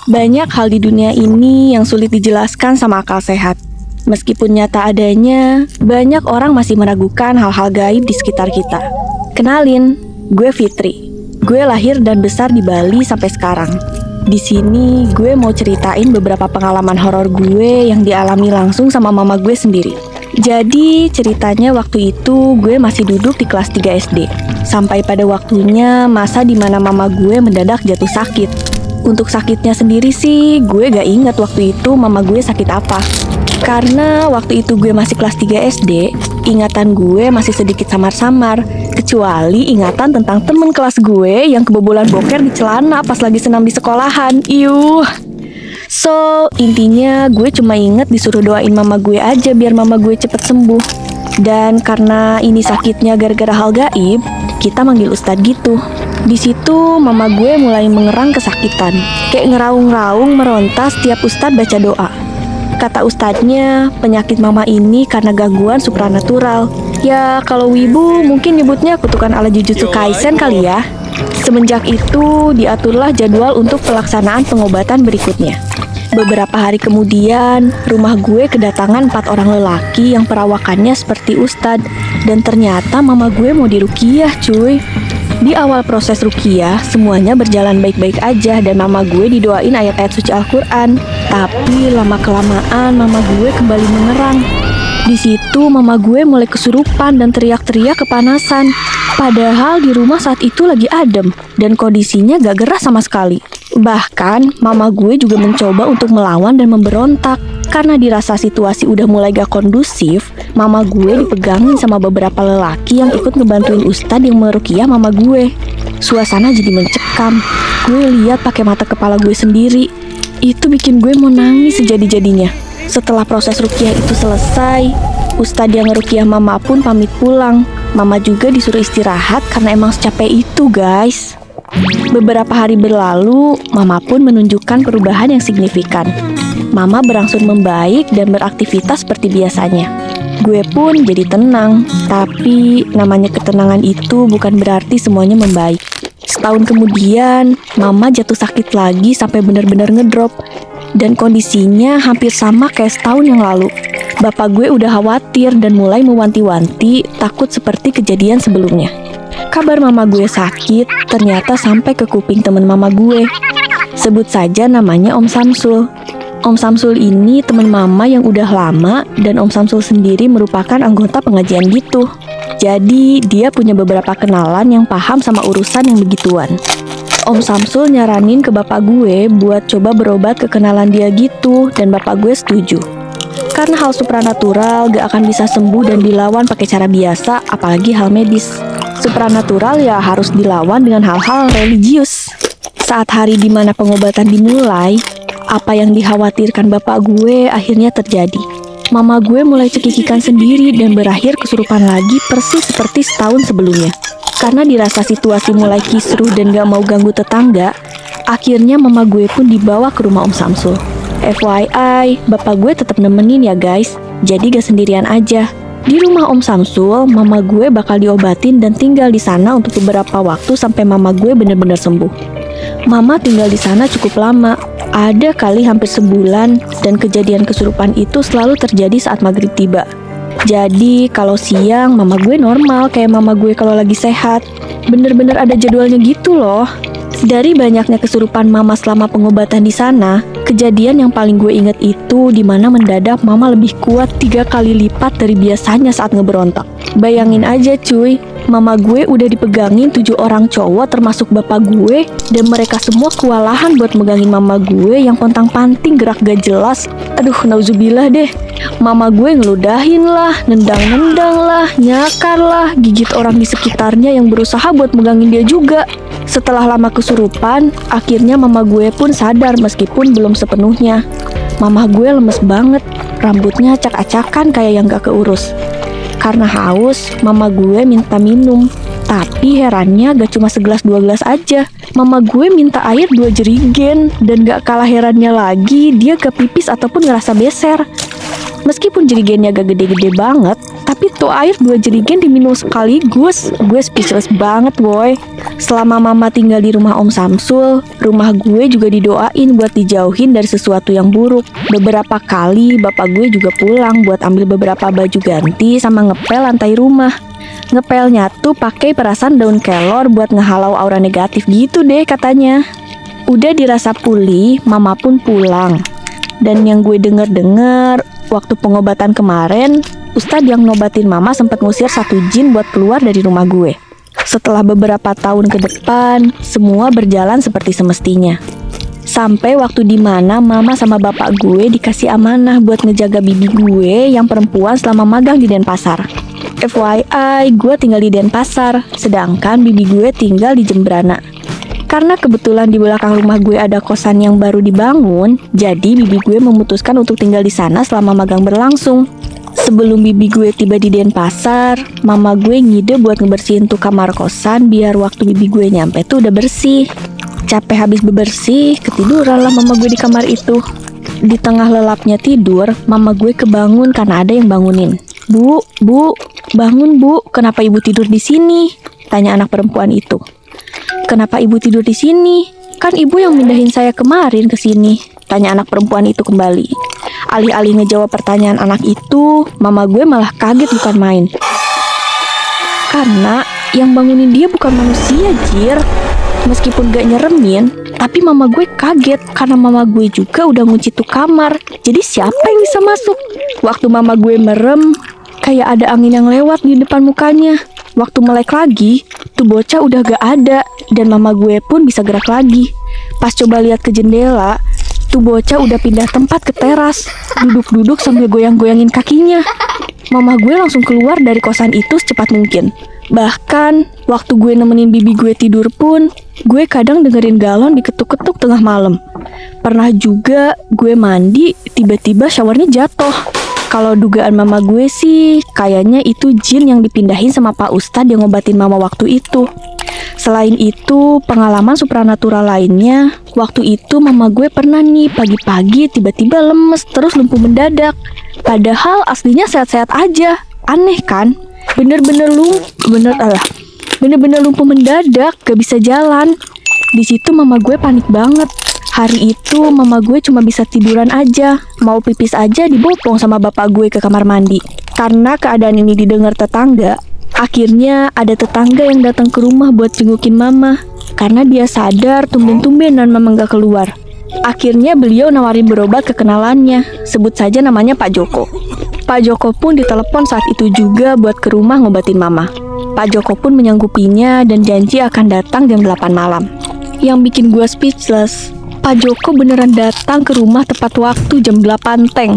Banyak hal di dunia ini yang sulit dijelaskan sama akal sehat. Meskipun nyata adanya, banyak orang masih meragukan hal-hal gaib di sekitar kita. Kenalin, gue Fitri. Gue lahir dan besar di Bali sampai sekarang. Di sini gue mau ceritain beberapa pengalaman horor gue yang dialami langsung sama mama gue sendiri. Jadi ceritanya waktu itu gue masih duduk di kelas 3 SD. Sampai pada waktunya masa dimana mama gue mendadak jatuh sakit. Untuk sakitnya sendiri sih gue gak ingat waktu itu mama gue sakit apa. Karena waktu itu gue masih kelas 3 SD, ingatan gue masih sedikit samar-samar. Kecuali ingatan tentang temen kelas gue yang kebobolan boker di celana pas lagi senam di sekolahan. Iuh. So, intinya gue cuma inget disuruh doain mama gue aja biar mama gue cepet sembuh. Dan karena ini sakitnya gara-gara hal gaib, kita manggil ustadz gitu. Di situ mama gue mulai mengerang kesakitan. Kayak ngeraung-raung meronta setiap ustadz baca doa. Kata ustadznya, penyakit mama ini karena gangguan supranatural. Ya, kalau wibu mungkin nyebutnya kutukan ala Jujutsu Kaisen kali ya. Semenjak itu, diaturlah jadwal untuk pelaksanaan pengobatan berikutnya. Beberapa hari kemudian, rumah gue kedatangan 4 orang lelaki yang perawakannya seperti ustadz. Dan ternyata mama gue mau diruqyah cuy. Di awal proses ruqyah, semuanya berjalan baik-baik aja dan mama gue didoain ayat-ayat suci Al-Quran. Tapi lama-kelamaan mama gue kembali mengerang. Di situ mama gue mulai kesurupan dan teriak-teriak kepanasan. Padahal di rumah saat itu lagi adem dan kondisinya gak gerah sama sekali. Bahkan mama gue juga mencoba untuk melawan dan memberontak. Karena dirasa situasi udah mulai gak kondusif, mama gue dipegangin sama beberapa lelaki yang ikut ngebantuin ustadz yang meruqyah mama gue. Suasana jadi mencekam. Gue lihat pakai mata kepala gue sendiri. Itu bikin gue mau nangis sejadi-jadinya. Setelah proses ruqyah itu selesai, ustadz yang ngeruqyah mama pun pamit pulang. Mama juga disuruh istirahat karena emang secapek itu guys. Beberapa hari berlalu, mama pun menunjukkan perubahan yang signifikan. Mama berangsur membaik dan beraktivitas seperti biasanya. Gue pun jadi tenang, tapi namanya ketenangan itu bukan berarti semuanya membaik. Setahun kemudian, mama jatuh sakit lagi sampai benar-benar ngedrop. Dan kondisinya hampir sama kayak setahun yang lalu. Bapak gue udah khawatir dan mulai mewanti-wanti, takut seperti kejadian sebelumnya. Kabar mama gue sakit ternyata sampai ke kuping temen mama gue. Sebut saja namanya Om Samsul. Om Samsul ini teman mama yang udah lama dan Om Samsul sendiri merupakan anggota pengajian gitu. Jadi dia punya beberapa kenalan yang paham sama urusan yang begituan. Om Samsul nyaranin ke bapak gue buat coba berobat ke kenalan dia gitu dan bapak gue setuju. Karena hal supranatural gak akan bisa sembuh dan dilawan pakai cara biasa, apalagi hal medis. Supranatural ya harus dilawan dengan hal-hal religius. Saat hari dimana pengobatan dimulai, apa yang dikhawatirkan bapak gue akhirnya terjadi. Mama gue mulai cekikikan sendiri dan berakhir kesurupan lagi persis seperti setahun sebelumnya. Karena dirasa situasi mulai kisruh dan gak mau ganggu tetangga, akhirnya mama gue pun dibawa ke rumah Om Samsul. FYI, bapak gue tetap nemenin ya guys, jadi gak sendirian aja. Di rumah Om Samsul, mama gue bakal diobatin dan tinggal di sana untuk beberapa waktu sampai mama gue benar-benar sembuh. Mama tinggal di sana cukup lama, ada kali hampir sebulan, dan kejadian kesurupan itu selalu terjadi saat maghrib tiba. Jadi kalau siang mama gue normal kayak mama gue kalau lagi sehat. Bener-bener ada jadwalnya gitu loh. Dari banyaknya kesurupan mama selama pengobatan di sana, kejadian yang paling gue inget itu dimana mendadak mama lebih kuat 3 kali lipat dari biasanya saat ngeberontak. Bayangin aja cuy, mama gue udah dipegangin 7 orang cowok termasuk bapak gue, dan mereka semua kewalahan buat megangin mama gue yang pontang-panting gerak gak jelas. Aduh, nauzubillah deh. Mama gue ngeludahin lah, nendang-nendang lah, nyakar lah, gigit orang di sekitarnya yang berusaha buat megangin dia juga. Setelah lama kesurupan, akhirnya mama gue pun sadar meskipun belum sepenuhnya. Mama gue lemes banget, rambutnya acak-acakan kayak yang gak keurus. Karena haus, mama gue minta minum. Tapi herannya gak cuma segelas 2 gelas aja. Mama gue minta air 2 jerigen. Dan gak kalah herannya lagi, dia gak pipis ataupun ngerasa beser. Meskipun jerigennya gak gede-gede banget, tapi tuh air 2 jerigen diminum sekaligus. Gue speechless banget boy. Selama mama tinggal di rumah Om Samsul, rumah gue juga didoain buat dijauhin dari sesuatu yang buruk. Beberapa kali bapak gue juga pulang buat ambil beberapa baju ganti sama ngepel lantai rumah. Ngepelnya tuh pakai perasan daun kelor buat ngehalau aura negatif gitu deh katanya. Udah dirasa pulih, mama pun pulang. Dan yang gue denger-denger, waktu pengobatan kemarin, Ustadz yang ngobatin mama sempat ngusir satu jin buat keluar dari rumah gue. Setelah beberapa tahun ke depan, semua berjalan seperti semestinya. Sampai waktu dimana mama sama bapak gue dikasih amanah buat ngejaga bibi gue yang perempuan selama magang di Denpasar. FYI, gue tinggal di Denpasar, sedangkan bibi gue tinggal di Jembrana. Karena kebetulan di belakang rumah gue ada kosan yang baru dibangun, jadi bibi gue memutuskan untuk tinggal di sana selama magang berlangsung. Sebelum bibi gue tiba di Denpasar, mama gue ngide buat ngebersihin tuh kamar kosan biar waktu bibi gue nyampe tuh udah bersih. Capek habis bebersih, ketiduran lah mama gue di kamar itu. Di tengah lelapnya tidur, mama gue kebangun karena ada yang bangunin. Bu, bangun bu, kenapa ibu tidur di sini? Tanya anak perempuan itu. Kenapa ibu tidur di sini? Kan ibu yang mindahin saya kemarin ke sini. Tanya anak perempuan itu kembali. Alih-alih ngejawab pertanyaan anak itu, mama gue malah kaget bukan main. Karena yang bangunin dia bukan manusia, Jir. Meskipun gak nyeremin, tapi mama gue kaget karena mama gue juga udah ngunci tuh kamar. Jadi siapa yang bisa masuk? Waktu mama gue merem, kayak ada angin yang lewat di depan mukanya. Waktu melek lagi, tuh bocah udah gak ada dan mama gue pun bisa gerak lagi. Pas coba lihat ke jendela, tuh bocah udah pindah tempat ke teras, duduk-duduk sambil goyang-goyangin kakinya. Mama gue langsung keluar dari kosan itu secepat mungkin. Bahkan, waktu gue nemenin bibi gue tidur pun, gue kadang dengerin galon diketuk-ketuk tengah malam. Pernah juga gue mandi, tiba-tiba showernya jatuh. Kalau dugaan mama gue sih, kayaknya itu jin yang dipindahin sama Pak Ustadz yang ngobatin mama waktu itu. Selain itu, pengalaman supranatural lainnya, waktu itu mama gue pernah nih pagi-pagi tiba-tiba lemes terus lumpuh mendadak. Padahal aslinya sehat-sehat aja. Aneh kan? Bener-bener lumpuh mendadak, gak bisa jalan. Di situ mama gue panik banget. Hari itu mama gue cuma bisa tiduran aja. Mau pipis aja dibopong sama bapak gue ke kamar mandi. Karena keadaan ini didengar tetangga, akhirnya ada tetangga yang datang ke rumah buat jengukin mama. Karena dia sadar tumben-tumbenan mama gak keluar. Akhirnya beliau nawarin berobat ke kenalannya. Sebut saja namanya Pak Joko. Pak Joko pun ditelepon saat itu juga buat ke rumah ngobatin mama. Pak Joko pun menyanggupinya dan janji akan datang jam 8 malam. Yang bikin gue speechless, Pak Joko beneran datang ke rumah tepat waktu jam 8 teng.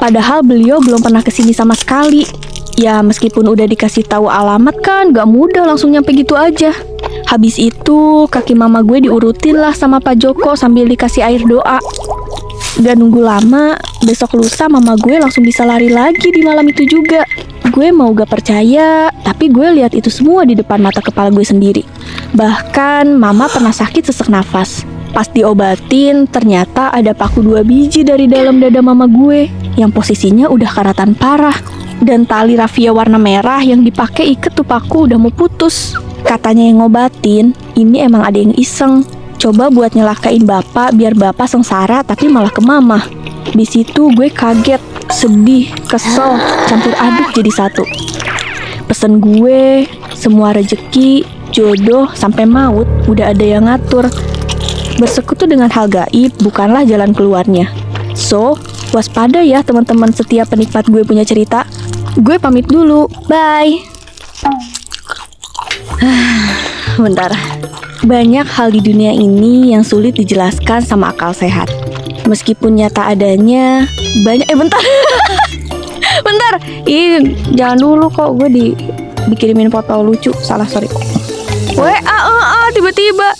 Padahal beliau belum pernah kesini sama sekali. Ya meskipun udah dikasih tahu alamat kan gak mudah langsung nyampe gitu aja. Habis itu kaki mama gue diurutin lah sama Pak Joko sambil dikasih air doa. Gak nunggu lama, besok lusa mama gue langsung bisa lari lagi di malam itu juga. Gue mau gak percaya, tapi gue lihat itu semua di depan mata kepala gue sendiri. Bahkan mama pernah sakit sesak nafas. Pas diobatin, ternyata ada paku 2 biji dari dalam dada mama gue yang posisinya udah karatan parah. Dan tali rafia warna merah yang dipakai iket tuh paku udah mau putus. Katanya yang ngobatin, ini emang ada yang iseng. Coba buat nyelakain bapak biar bapak sengsara tapi malah ke mama. Di situ gue kaget, sedih, kesel, campur aduk jadi satu. Pesen gue, semua rejeki, jodoh, sampai maut udah ada yang ngatur. Bersekutu dengan hal gaib bukanlah jalan keluarnya. So, waspada ya teman-teman setiap penikmat gue punya cerita. Gue pamit dulu, bye. Bentar. Banyak hal di dunia ini yang sulit dijelaskan sama akal sehat. Meskipun nyata adanya, banyak... bentar. Bentar. Jangan dulu kok, gue dikirimin foto lucu. Salah, sorry. Tiba-tiba